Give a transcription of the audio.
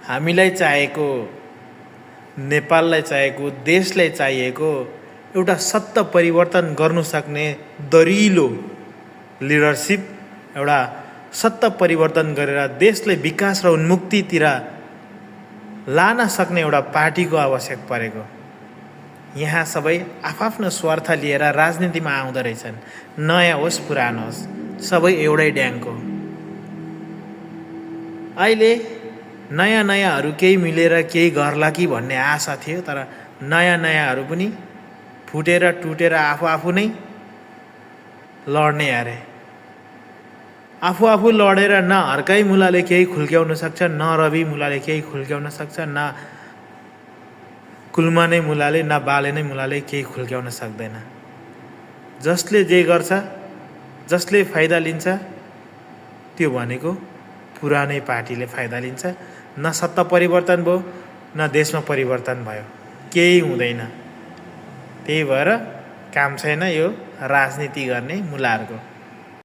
हामीलाई चाहिएको, नेपाललाई चाहिएको, देशलाई चाहिएको एउटा सत्ता परिवर्तन गर्नु सक्ने दरिलो लिडरसिप, एउटा सत्ता परिवर्तन गरेर देशलाई विकास र उन्मुक्तितिर लान सक्ने एउटा पार्टीको आवश्यक परेको। यहाँ सबै आफ्आफ्नो स्वार्थ लिएर राजनीतिमा आउँदो रहेछन्। नयाँ होस् पुरानो होस्, सबै एउटै ड्याङको। अहिले नयाँहरू केही मिलेर केही गर्ला कि भन्ने आशा थियो, तर नयाँहरू पनि फुटेर टुटेर आफू नै लड्ने अरे। आफू लडेर न हर्कै मुलाले केही खुल्क्याउन सक्छ, न रवि मुलाले केही खुल्क्याउन सक्छ, न कुलमानै मुलाले, न बाले नै मुलाले केही खुल्क्याउन सक्दैन। जसले जे गर्छ, जसले फाइदा लिन्छ, त्यो भनेको पुरानै पार्टीले फाइदा लिन्छ। न सत्ता परिवर्तन भयो, न देशमा परिवर्तन भयो, केही हुँदैन। त्यही भएर काम छैन यो राजनीति गर्ने मुलाहरूको।